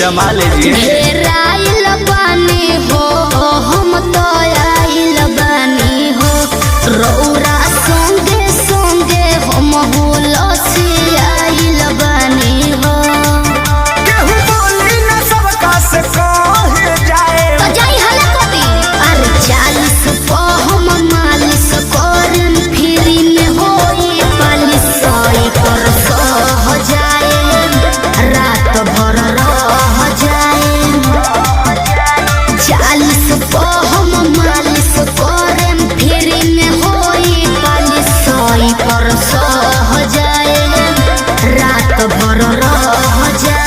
जमा लीजिए। घेराइल बानी हो हम तो आइल बानी हो रौरा संगे संगे हम हुलसी आइल बानी हो। केहू बोली न सबका से कहे जाए तो जाई हला कभी अरे 40 पे हम मालिश करन फ्री में होई पालिश सोई पर सह जाए रात भर रह जाए। 40 पे हम मालिश करन फ्री में होई पालिश सोई पर सह जाए रात भर रह जाए।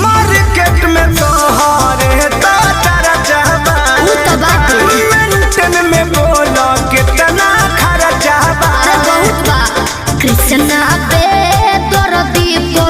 मार्केट में तोहरे तो तारा चाहबा उ तो बात है। मेंटेन में बोलो कितना खर्चा बा। अरे बहुत बा कृष्णा पे दर्दी को